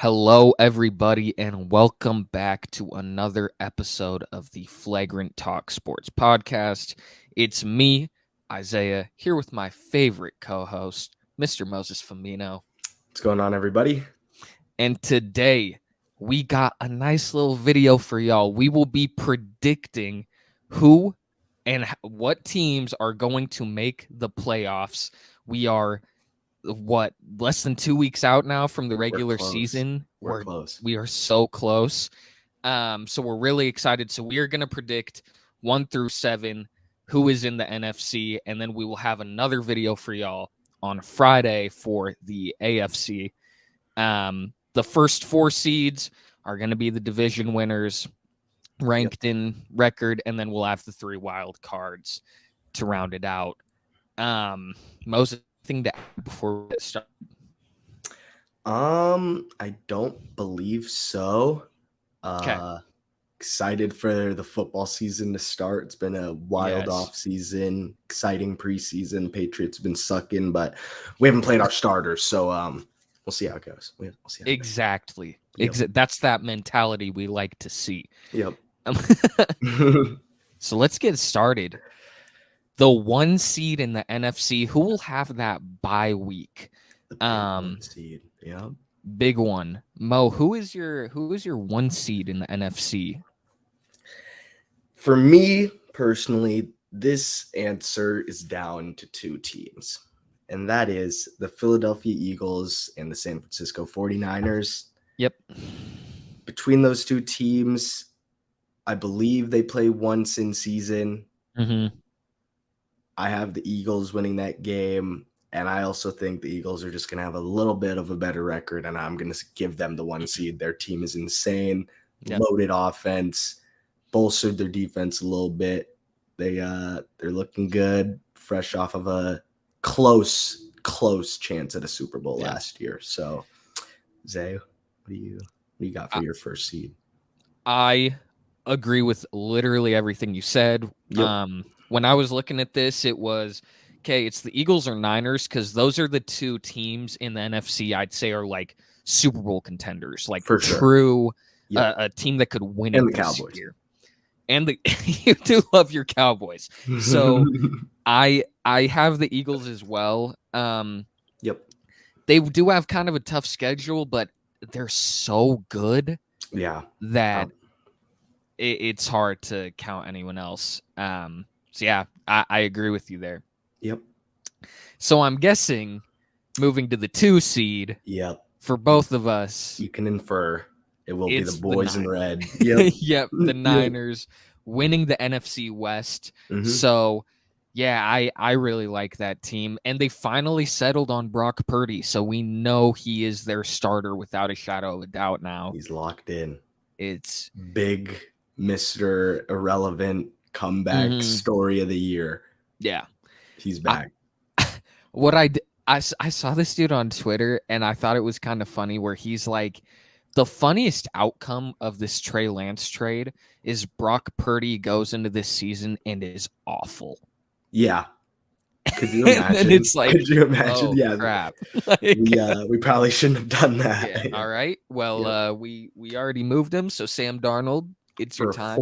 Hello, everybody, and welcome back to another episode of the Flagrant Talk Sports Podcast. It's me, Isaiah, here with my favorite co-host, Mr. Moses Famino. What's going on, everybody? And today, we got a nice little video for y'all. We will be predicting who and what teams are going to make the playoffs. We are less than 2 weeks out now from the regular season. We're close. We are so close. So we're really excited. So we are going to predict 1 through 7 who is in the NFC, and then we will have another video for y'all on Friday for the AFC. The first 4 seeds are going to be the division winners, ranked in record, and then we'll have the 3 wild cards to round it out. Moses, thing to add before we get started? I don't believe so. Okay. Excited for the football season to start. It's been a wild off season, exciting preseason. Patriots have been sucking, but we haven't played our starters, so we'll see how it goes. We'll see how exactly. It goes. That's that mentality we like to see. Yep. So let's get started. The 1 seed in the NFC, who will have that bye week? The big 1 seed. Yeah. Big one. Mo, who is your 1 seed in the NFC? For me personally, this answer is down to 2 teams, and that is the Philadelphia Eagles and the San Francisco 49ers. Yep. Between those 2 teams, I believe they play once in season. Mm-hmm. I have the Eagles winning that game, and I also think the Eagles are just going to have a little bit of a better record, and I'm going to give them the 1 seed. Their team is insane, loaded offense, bolstered their defense a little bit. They're looking good, fresh off of a close chance at a Super Bowl last year. So, Zay, what do you got for your first seed? I agree with literally everything you said. Yep. When I was looking at this, it was, okay, it's the Eagles or Niners, because those are the 2 teams in the NFC I'd say are like Super Bowl contenders, like for true, sure. a team that could win and it the this Cowboys. year. And you do love your Cowboys. So I have the Eagles as well. Yep. They do have kind of a tough schedule, but they're so good that it's hard to count anyone else. So yeah, I agree with you there. Yep. So I'm guessing moving to the 2 seed. Yep. For both of us, you can infer it will be the boys in red. Yep. Yep. The Niners winning the NFC West. Mm-hmm. So yeah, I really like that team. And they finally settled on Brock Purdy. So we know he is their starter without a shadow of a doubt now. He's locked in. It's big Mr. Irrelevant comeback story of the year. Yeah. He's back. I saw this dude on Twitter, and I thought it was kind of funny where he's like, the funniest outcome of this Trey Lance trade is Brock Purdy goes into this season and is awful. Yeah. Could you imagine? And it's like, could you imagine? Oh, yeah. Crap. We probably shouldn't have done that. Yeah. All right. Well, we already moved him. So Sam Darnold, it's for your time.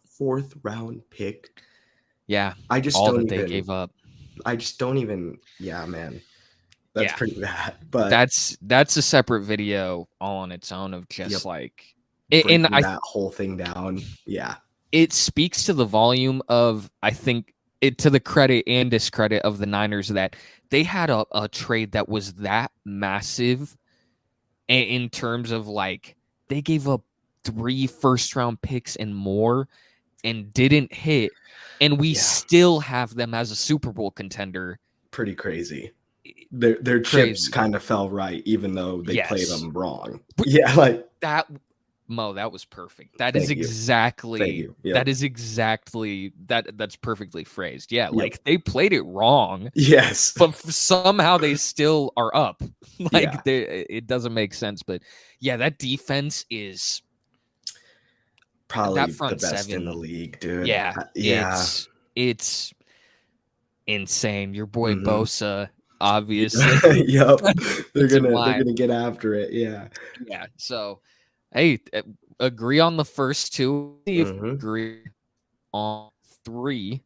Fourth round pick. Yeah. I just all don't that even, they gave up. I just don't even. Yeah, man. That's pretty bad. But that's a separate video all on its own of just like and that whole thing down. Yeah. It speaks to the volume of, I think, it to the credit and discredit of the Niners that they had a trade that was that massive in terms of like they gave up 3 first-round picks and more and didn't hit, and we still have them as a Super Bowl contender. Pretty crazy. Their chips kind of fell right, even though they played them wrong. Yeah, like that. Mo, that was perfect. That's perfectly phrased. Yeah, like they played it wrong. Yes, but somehow they still are up. Like it doesn't make sense. But yeah, that defense is probably that front the best 7 in the league, dude. Yeah. It's insane. Your boy Bosa obviously. Yep. They're Puts him gonna get after it. Yeah. Yeah. So, hey, agree on the first two. See if we agree on three.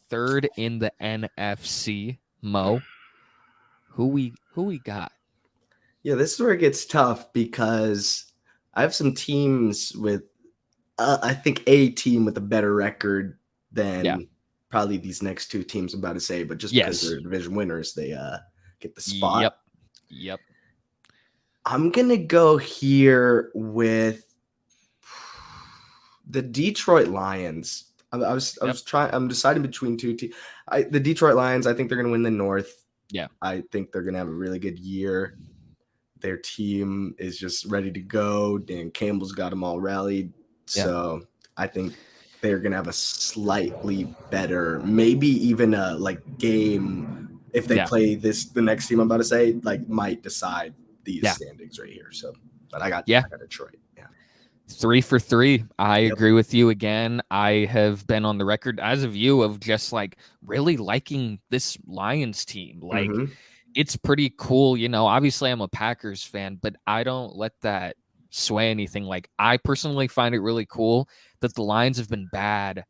Third in the NFC, Mo. Who we got? Yeah, this is where it gets tough because I have some teams with, I think a team with a better record than probably these next two teams I'm about to say, but just because they're division winners, they get the spot. Yep. I'm gonna go here with the Detroit Lions. I'm deciding between two teams. The Detroit Lions, I think they're gonna win the North. Yeah. I think they're gonna have a really good year. Their team is just ready to go. Dan Campbell's got them all rallied. So I think they're going to have a slightly better, maybe even a game. If they play the next team I'm about to say, might decide these standings right here. So, but I got Detroit. Yeah. 3 for 3. I agree with you again. I have been on the record as of you of just really liking this Lions team. It's pretty cool. Obviously I'm a Packers fan, but I don't let that sway anything. I personally find it really cool that the Lions have been bad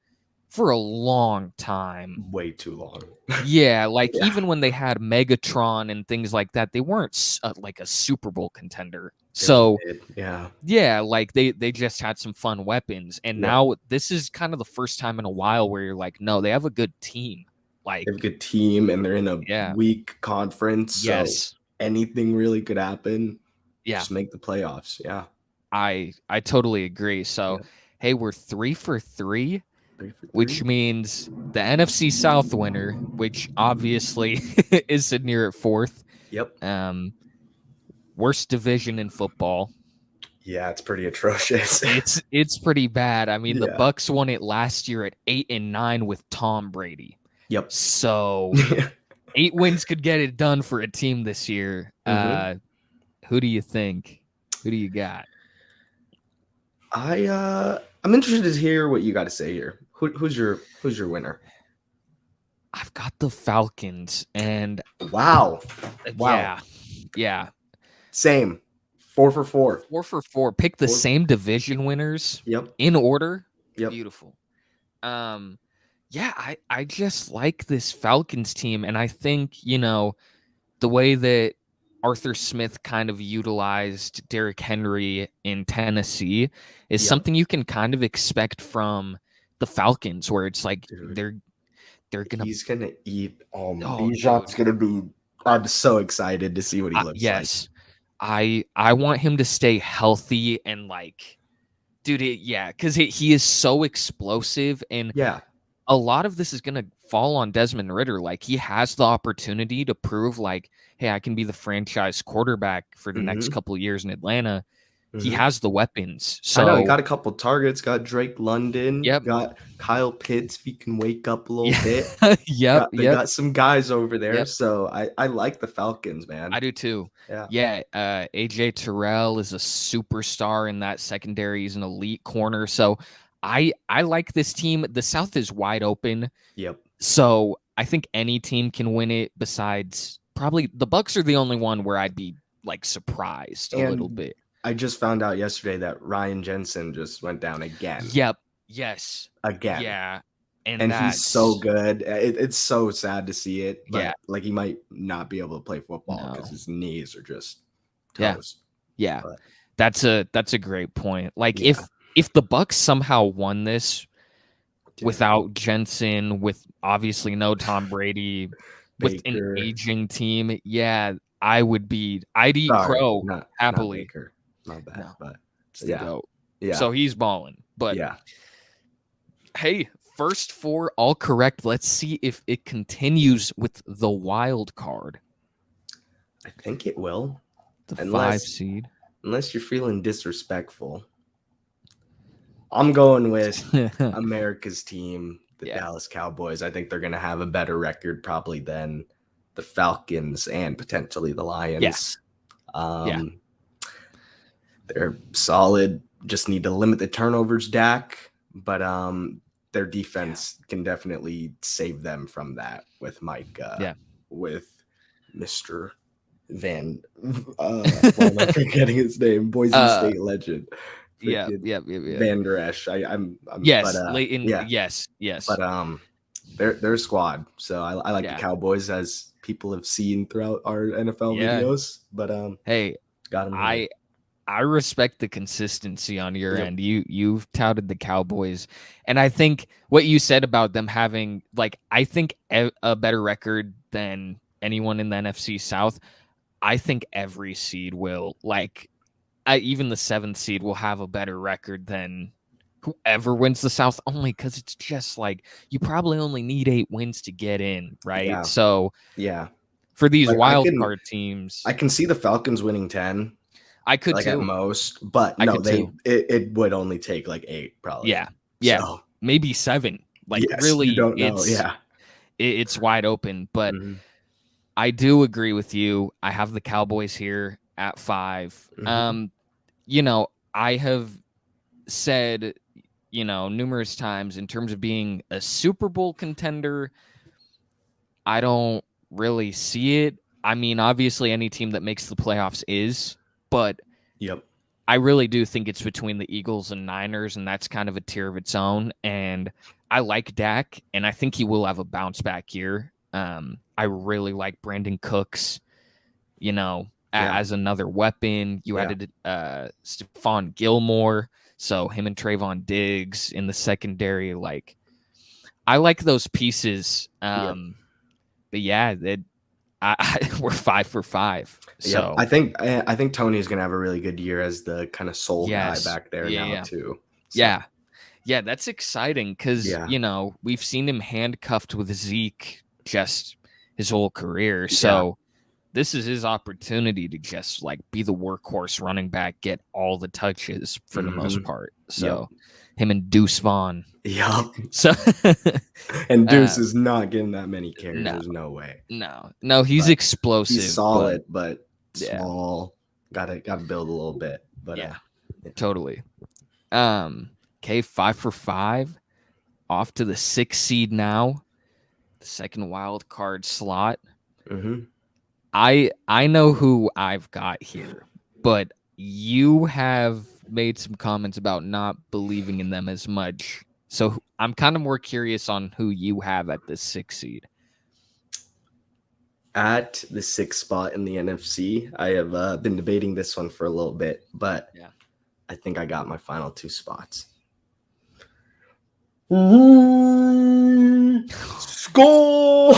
for a long time. Way too long. Yeah. Even when they had Megatron and things like that, they weren't a Super Bowl contender. So they just had some fun weapons. And now this is kind of the first time in a while where you're no, they have a good team. They have a good team, and they're in a weak conference, so anything really could happen. Just make the playoffs. Yeah, I totally agree. So, hey, we're 3 for 3, which means the NFC South winner, which obviously is sitting here at 4th. Yep. Worst division in football. Yeah, it's pretty atrocious. It's pretty bad. I mean, the Bucs won it last year at 8-9 with Tom Brady. Yep. So 8 wins could get it done for a team this year. Who do you think? Who do you got? I'm interested to hear what you got to say here. Who's your winner? I've got the Falcons, and wow. Yeah. Same. 4 for 4. 4 for 4. Pick the same division winners. Yep. In order. Yep. Beautiful. I just like this Falcons team, and I think, the way that Arthur Smith kind of utilized Derrick Henry in Tennessee is something you can kind of expect from the Falcons, where it's he's gonna eat. Bijan's gonna be. I'm so excited to see what he looks like. I want him to stay healthy and dude, because he is so explosive, and a lot of this is going to fall on Desmond Ridder. He has the opportunity to prove hey, I can be the franchise quarterback for the next couple of years in Atlanta. He has the weapons. So I know he got a couple targets, got Drake London, got Kyle Pitts if he can wake up a little bit. They got some guys over there. So I like the Falcons, man. I do too. AJ Terrell is a superstar in that secondary. He's an elite corner. So I like this team. The South is wide open. Yep. So I think any team can win it besides probably the Bucs are the only one where I'd be surprised a little bit. I just found out yesterday that Ryan Jensen just went down again. Yep. Yes. Again. Yeah. And he's so good. It's so sad to see it. But he might not be able to play football because his knees are just toast. Yeah. But that's a great point. If the Bucs somehow won this without Jensen, with obviously no Tom Brady, with an aging team, I'd eat crow happily. Not bad, but So he's balling. But hey, first 4 all correct. Let's see if it continues with the wild card. I think it will. The 5 seed. Unless you're feeling disrespectful. I'm going with America's team, the Dallas Cowboys. I think they're going to have a better record probably than the Falcons and potentially the Lions. They're solid. Just need to limit the turnovers, Dak. But their defense can definitely save them from that with Mike. With Mr. Van. Why am I forgetting his name? Boise State legend. Yeah. Van Der Esch. I'm Yes, but Leighton. yeah. Yes. But they're a squad. So I like the Cowboys, as people have seen throughout our NFL videos. But hey, got them here. I respect the consistency on your end. You've touted the Cowboys, and I think what you said about them having, like, I think a better record than anyone in the NFC South. I think every seed will, like, even the 7th seed will have a better record than whoever wins the South, only because it's just like you probably only need 8 wins to get in, right? Yeah. So yeah, for these wild card teams, I can see the Falcons winning 10. I could like too. At most, but I no, could it would only take like 8 probably. Yeah, So, maybe 7. Like, yes, really, you don't know. It's wide open. But Mhm. I do agree with you. I have the Cowboys here at 5. You know, I have said, numerous times, in terms of being a Super Bowl contender, I don't really see it. I mean, obviously any team that makes the playoffs is, but I really do think it's between the Eagles and Niners, and that's kind of a tier of its own. And I like Dak, and I think he will have a bounce back year. I really like Brandon Cooks, as another weapon. You added Stephon Gilmore, so him and Trayvon Diggs in the secondary. Like, I like those pieces. But yeah, we're 5 for 5. So I think Tony's gonna have a really good year as the kind of sole guy back there now too. So. Yeah, that's exciting because we've seen him handcuffed with Zeke just his whole career. So this is his opportunity to just, like, be the workhorse running back, get all the touches for the most part. So him and Deuce Vaughn. So and Deuce is not getting that many carries. There's no way. No, he's explosive. He's solid, but small. Gotta build a little bit. But totally. Okay, 5 for 5. Off to the 6th seed now. The second wild card slot. I know who I've got here, but you have made some comments about not believing in them as much. So I'm kind of more curious on who you have at the 6th seed. At the 6th spot in the NFC, I have been debating this one for a little bit, but I think I got my final 2 spots. Score!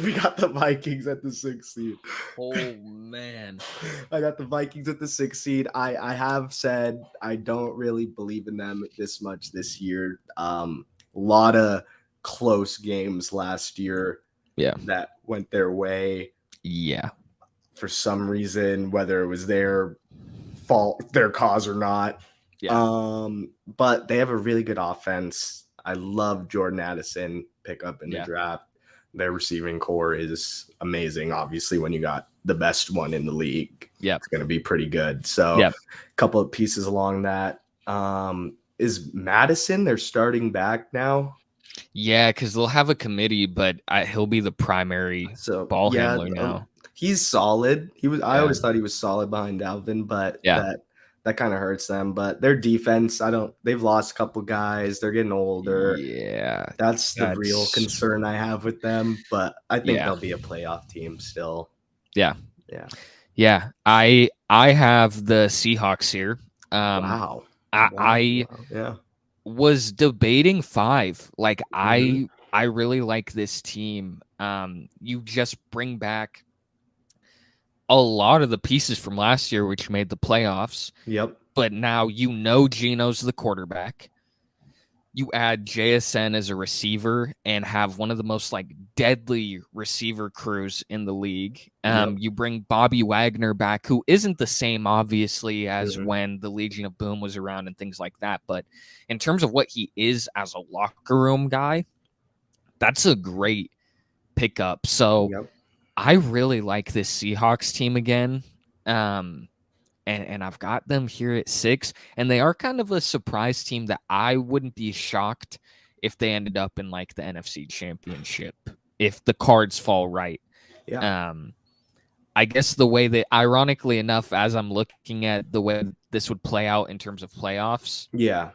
We got the Vikings at the 6th seed. Oh, man. I got the Vikings at the 6th seed. I have said I don't really believe in them this much this year. A lot of close games last year that went their way. For some reason, whether it was their fault, their cause or not. But they have a really good offense. I love Jordan Addison pickup in the draft. Their receiving core is amazing. Obviously, when you got the best one in the league, it's going to be pretty good. So a couple of pieces along that. Is Madison their starting back now? Yeah, because they'll have a committee, but he'll be the primary ball handler now. He's solid. I always thought he was solid behind Dalvin, but that kind of hurts them. But their defense, they've lost a couple guys. They're getting older. That's the real concern I have with them. But I think they'll be a playoff team still. I have the Seahawks here. Wow. I was debating 5. Like, I really like this team. You just bring back a lot of the pieces from last year, which made the playoffs. But now Geno's the quarterback. You add JSN as a receiver and have one of the most, like, deadly receiver crews in the league. You bring Bobby Wagner back, who isn't the same, obviously, as when the Legion of Boom was around and things like that. But in terms of what he is as a locker room guy, that's a great pickup. So I really like this Seahawks team again. And and I've got them here at 6, and they are kind of a surprise team that I wouldn't be shocked if they ended up in like the NFC Championship if the cards fall right. Yeah. I guess the way that, ironically enough, as I'm looking at the way this would play out in terms of playoffs, Yeah.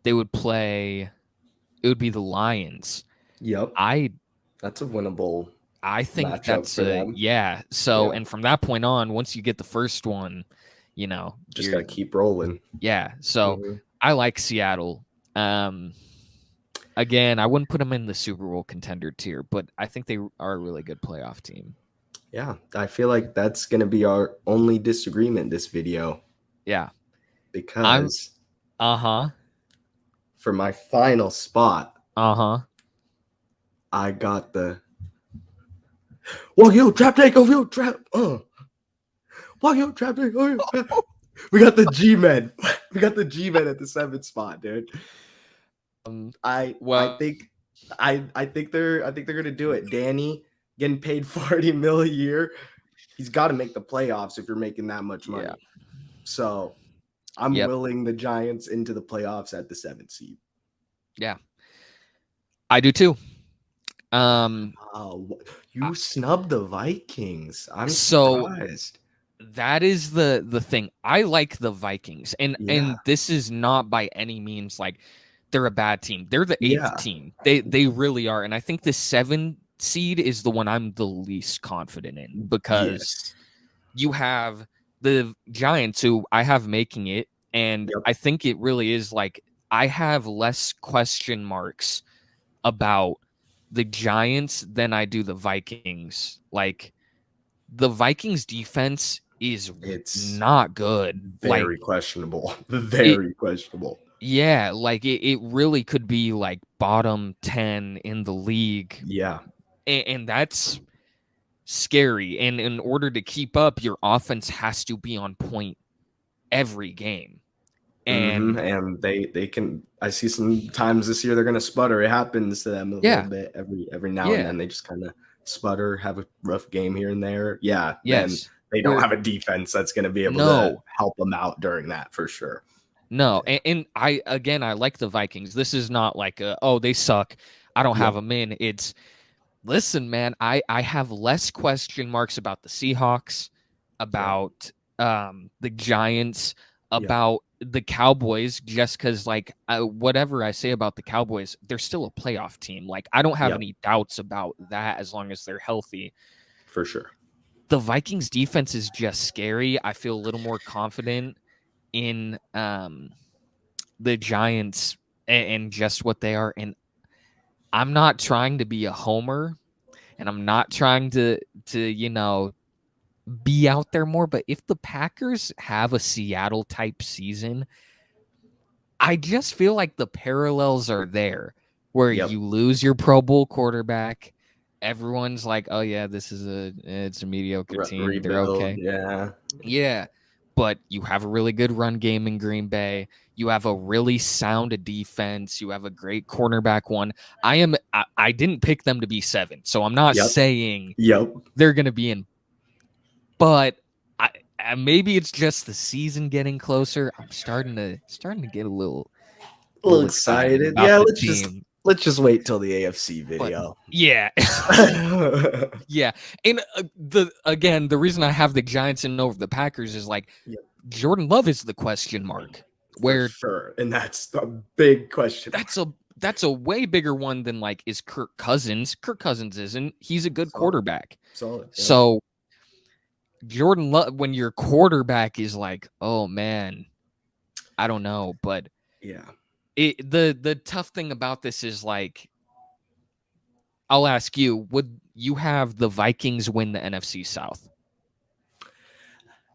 they would play. It would be the Lions. Yep. I That's a winnable think matchup that's for them. yeah. So, Yeah. and from that point on, once you get the first one, Just gotta keep rolling. Yeah. So I like Seattle. Again, I wouldn't put them in the Super Bowl contender tier, but I think they are a really good playoff team. Yeah, I feel like that's gonna be our only disagreement this video. Yeah. Because for my final spot, I got the trap take over your trap. Trap take over your trap. We got the G-Men. We got the G-Men at the 7th spot, dude. I think they're gonna do it. Danny getting paid $40 million a year. He's got to make the playoffs if you're making that much money. Yeah. So I'm willing the Giants into the playoffs at the 7th seed. Yeah, I do too. You snubbed the Vikings. I'm surprised. That is the thing. I like the Vikings, and this is not by any means like they're a bad team. They're the 8th team. They really are, and I think the 7 seed is the one I'm the least confident in because you have the Giants who I have making it, and I think it really is like I have less question marks about the Giants than I do the Vikings. Like the Vikings defense is not good. Very questionable. Very questionable. Yeah, like it really could be like bottom 10 in the league. Yeah. And that's scary. And in order to keep up, your offense has to be on point every game. And they can. I see some times this year they're going to sputter. It happens to them a little bit every now and then. They just kind of sputter, have a rough game here and there. Yeah. Then they don't have a defense that's going to be able to help them out during that for sure. No, and I like the Vikings. This is not like they suck, I don't have them in. It's listen, man, I have less question marks about the Seahawks, about the Giants, about the Cowboys, just because like whatever I say about the Cowboys, they're still a playoff team. Like I don't have any doubts about that as long as they're healthy. For sure. The Vikings defense is just scary. I feel a little more confident in the Giants and just what they are. And I'm not trying to be a homer, and I'm not trying to be out there more. But if the Packers have a Seattle type season, I just feel like the parallels are there where you lose your Pro Bowl quarterback. Everyone's like, oh yeah, it's a mediocre team. Rebuild, they're okay. Yeah. But you have a really good run game in Green Bay. You have a really sound defense. You have a great cornerback one. I didn't pick them to be 7, so I'm not saying they're going to be in. But maybe it's just the season getting closer. I'm starting to get a little excited. Yeah, let's just wait till the AFC video. But, yeah. Yeah. And the reason I have the Giants in over the Packers is like Jordan Love is the question mark. For sure. And that's a big question. That's a way bigger one than like is Kirk Cousins. Kirk Cousins isn't. He's a good quarterback. Solid. Yeah. So Jordan Love, when your quarterback is like, oh man, I don't know, but the tough thing about this is like, I'll ask you, would you have the Vikings win the NFC South?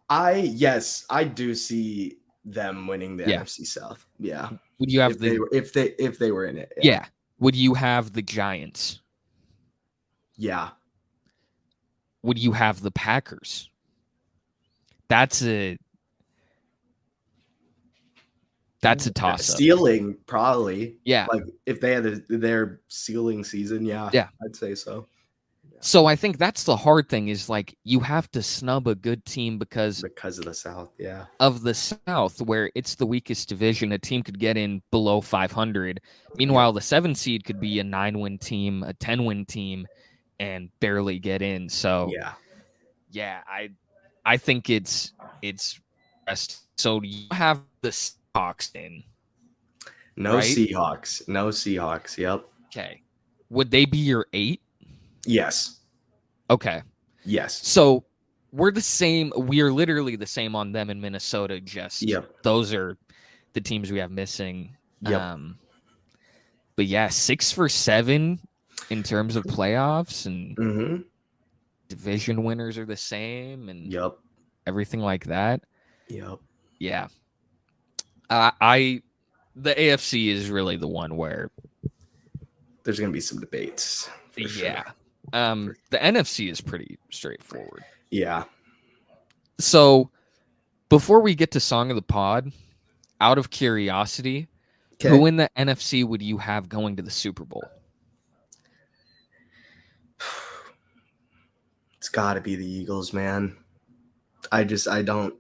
I do see them winning the NFC South. Yeah. Would you have if they were in it? Yeah. Would you have the Giants? Yeah. Would you have the Packers? That's a toss-up. Ceiling, probably. Yeah. Like if they had their ceiling season, yeah, I'd say so. Yeah. So I think that's the hard thing is like you have to snub a good team because of the South. Yeah. of the South, where it's the weakest division. A team could get in below 500. Yep. Meanwhile, the 7 seed could be a 9-win team, a 10-win team, and barely get in. So Yeah. yeah, I think it's best. So you have the Seahawks in, No right? Seahawks. No Seahawks. Yep. Okay. Would they be your 8? Yes. Okay. Yes. So we're the same. We are literally the same on them in Minnesota. Just Yep. those are the teams we have missing. Yep. But yeah, 6 for 7 in terms of playoffs, and Mm-hmm. division winners are the same, and Yep. everything like that. Yep. Yeah. The AFC is really the one where there's gonna be some debates. For yeah. Sure. The NFC is pretty straightforward. Yeah. So before we get to Song of the Pod, out of curiosity, who in the NFC would you have going to the Super Bowl? It's got to be the Eagles, man. I don't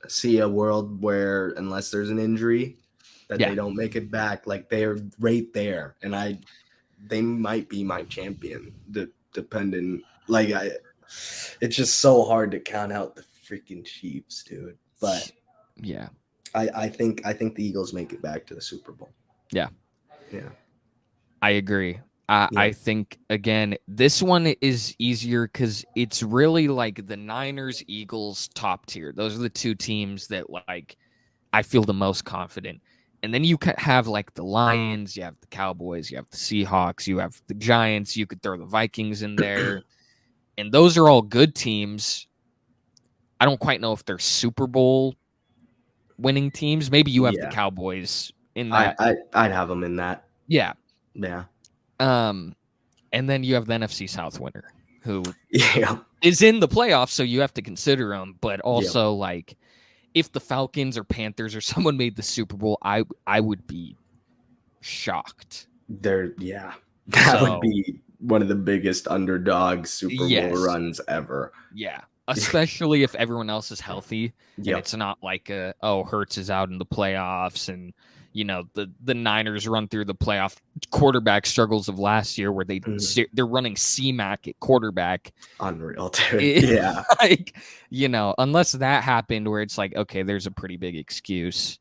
see a world where, unless there's an injury, that they don't make it back. Like, they're right there, and they might be my champion. Depending, like, it's just so hard to count out the freaking Chiefs, dude. But yeah, I think the Eagles make it back to the Super Bowl. Yeah. I agree. I think, again, this one is easier because it's really like the Niners, Eagles, top tier. Those are the two teams that, like, I feel the most confident. And then you have, like, the Lions, you have the Cowboys, you have the Seahawks, you have the Giants, you could throw the Vikings in there. And those are all good teams. I don't quite know if they're Super Bowl winning teams. Maybe you have the Cowboys in that. I'd have them in that. Yeah. Yeah. And then you have the NFC South winner who Yeah. is in the playoffs, so you have to consider them. But also, like, if the Falcons or Panthers or someone made the Super Bowl, I would be shocked. That would be one of the biggest underdog Super Bowl runs ever. Yeah. Especially if everyone else is healthy. And it's not like Hurts is out in the playoffs and the Niners run through the playoff quarterback struggles of last year where they're running C-Mac at quarterback. Unreal, dude. Yeah. Like, unless that happened where it's like, okay, there's a pretty big excuse.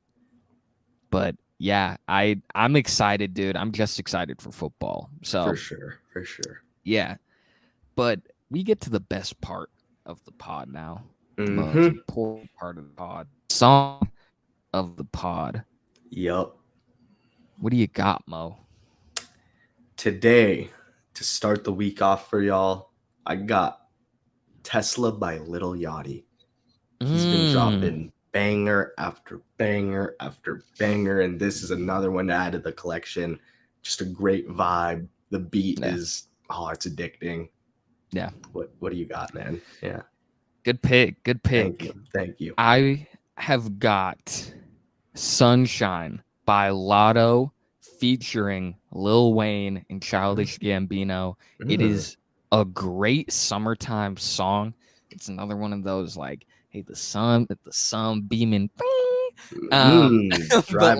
But yeah, I'm excited, dude. I'm just excited for football. So for sure. Yeah. But we get to the best part of the pod now. The most important part of the pod. Song of the pod. Yep. What do you got, Mo? Today, to start the week off for y'all, I got Tesla by Lil Yachty. He's been dropping banger after banger after banger, and this is another one to add to the collection. Just a great vibe. The beat is, it's addicting. Yeah. What do you got, man? Yeah. Good pick. Thank you. I have got Sunshine by Lotto featuring Lil Wayne and Childish Gambino. It is a great summertime song. It's another one of those, like, hey, the sun beaming. Driving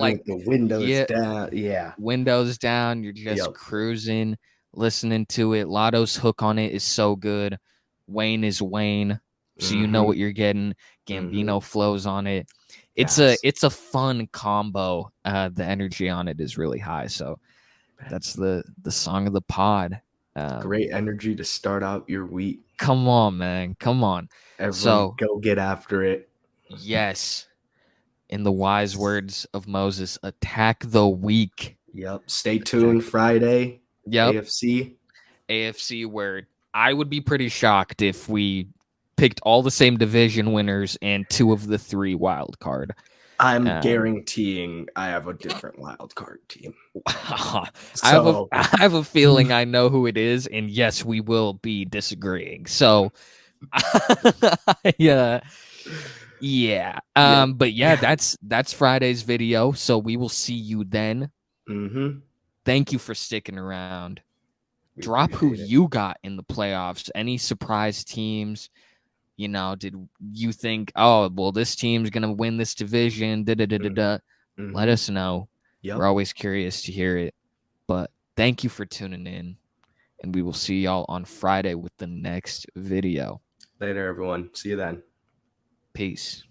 like, with the windows down. Yeah. Windows down. You're just cruising, listening to it. Lotto's hook on it is so good. Wayne is Wayne. So you know what you're getting. Gambino flows on it. It's a fun combo. The energy on it is really high. So that's the song of the pod. Great energy to start out your week. Come on, man. Come on. Everyone go get after it. Yes. In the wise words of Moses, attack the weak. Yep. Stay tuned Friday. Yep. AFC, where I would be pretty shocked if we picked all the same division winners and 2 of the 3 wild card. I'm guaranteeing I have a different wild card team. I have a feeling I know who it is, and yes, we will be disagreeing. So, yeah. But that's Friday's video. So we will see you then. Thank you for sticking around. Drop who you got in the playoffs. Any surprise teams? You know, did you think, oh, well, this team's going to win this division? Let us know. Yep. We're always curious to hear it. But thank you for tuning in. And we will see y'all on Friday with the next video. Later, everyone. See you then. Peace.